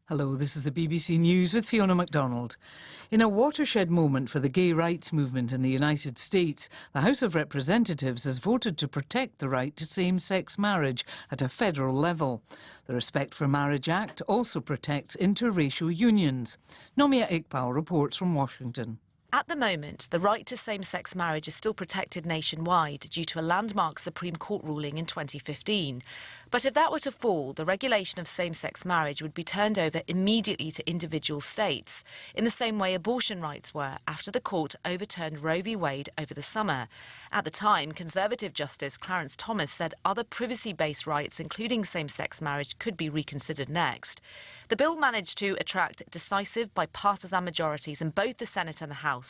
Hello, this is the BBC News with Fiona MacDonald. In a watershed moment for the gay rights movement in the United States, the House of Representatives has voted to protect the right to same-sex marriage at a federal level. The Respect for Marriage Act also protects interracial unions. Nomia Iqbal reports from Washington. At the moment, the right to same-sex marriage is still protected nationwide due to a landmark Supreme Court ruling in 2015. But if that were to fall, the regulation of same-sex marriage would be turned over immediately to individual states, in the same way abortion rights were after the court overturned Roe v. Wade over the summer. At the time, Conservative Justice Clarence Thomas said other privacy-based rights, including same-sex marriage, could be reconsidered next. The bill managed to attract decisive bipartisan majorities in both the Senate and the House.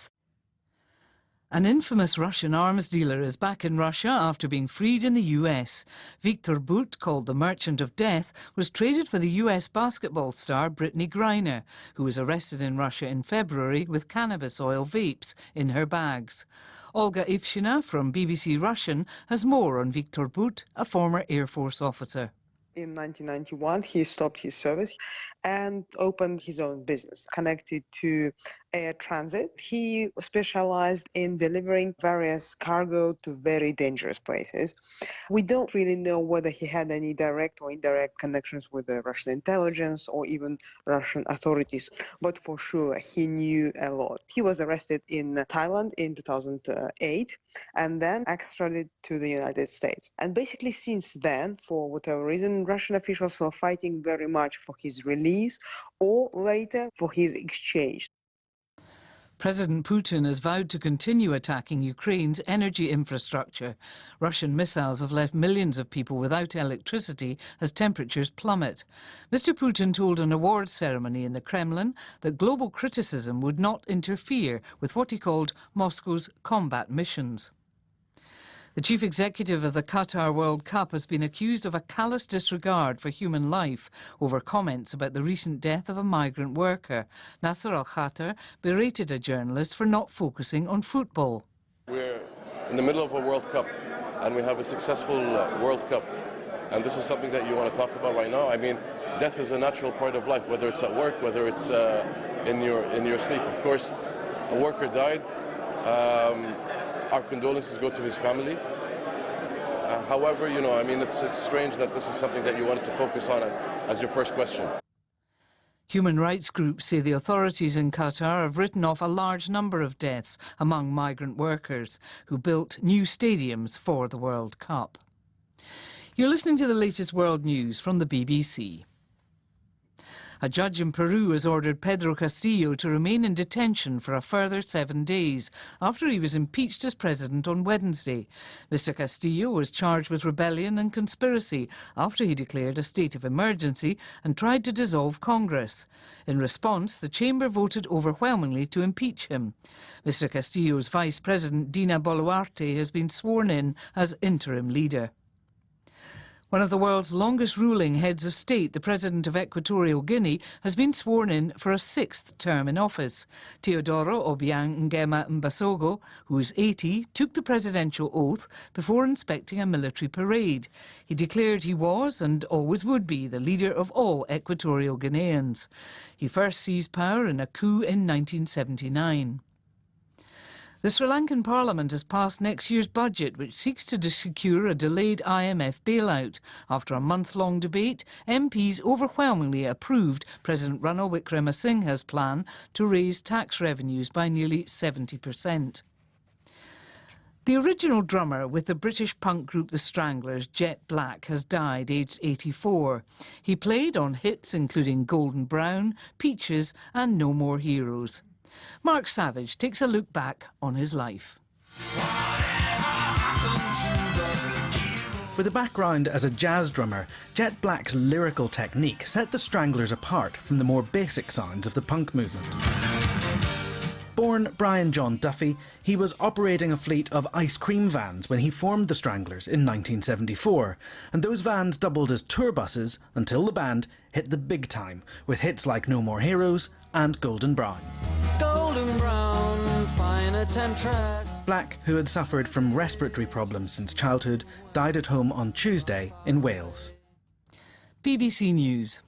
An infamous Russian arms dealer is back in Russia after being freed in the US. Viktor Bout, called the Merchant of Death, was traded for the US basketball star Brittany Griner, who was arrested in Russia in February with cannabis oil vapes in her bags. Olga Ivshina from BBC Russian has more on Viktor Bout, a former Air Force officer. In 1991, he stopped his service and opened his own business connected to air transit. He specialized in delivering various cargo to very dangerous places. We don't really know whether he had any direct or indirect connections with the Russian intelligence or even Russian authorities, but for sure he knew a lot. He was arrested in Thailand in 2008 and then extradited to the United States. And basically since then, for whatever reason, Russian officials were fighting very much for his release or later for his exchange. President Putin has vowed to continue attacking Ukraine's energy infrastructure. Russian missiles have left millions of people without electricity as temperatures plummet. Mr. Putin told an awards ceremony in the Kremlin that global criticism would not interfere with what he called Moscow's combat missions. The chief executive of the Qatar World Cup has been accused of a callous disregard for human life over comments about the recent death of a migrant worker. Nasser Al-Khater berated a journalist for not focusing on football. We're in the middle of a World Cup and we have a successful World Cup. And this is something that you want to talk about right now. I mean, death is a natural part of life, whether it's at work, whether it's in your sleep. Of course, a worker died. Our condolences go to his family. However, I mean, it's strange that this is something that you wanted to focus on as your first question. Human rights groups say the authorities in Qatar have written off a large number of deaths among migrant workers who built new stadiums for the World Cup. You're listening to the latest world news from the BBC. A judge in Peru has ordered Pedro Castillo to remain in detention for a further 7 days after he was impeached as president on Wednesday. Mr. Castillo was charged with rebellion and conspiracy after he declared a state of emergency and tried to dissolve Congress. In response, the chamber voted overwhelmingly to impeach him. Mr. Castillo's vice president, Dina Boluarte, has been sworn in as interim leader. One of the world's longest ruling heads of state, the president of Equatorial Guinea, has been sworn in for a 6th term in office. Teodoro Obiang Nguema Mbasogo, who is 80, took the presidential oath before inspecting a military parade. He declared he was and always would be the leader of all Equatorial Guineans. He first seized power in a coup in 1979. The Sri Lankan Parliament has passed next year's budget, which seeks to secure a delayed IMF bailout. After a month-long debate, MPs overwhelmingly approved President Ranil Wickremesinghe's plan to raise tax revenues by nearly 70%. The original drummer with the British punk group The Stranglers, Jet Black, has died aged 84. He played on hits including Golden Brown, Peaches and No More Heroes. Mark Savage takes a look back on his life. With a background as a jazz drummer, Jet Black's lyrical technique set the Stranglers apart from the more basic sounds of the punk movement. Born Brian John Duffy, he was operating a fleet of ice cream vans when he formed the Stranglers in 1974, and those vans doubled as tour buses until the band hit the big time with hits like No More Heroes and Golden Brown. Golden Brown, finer temptress. Black, who had suffered from respiratory problems since childhood, died at home on Tuesday in Wales. BBC News.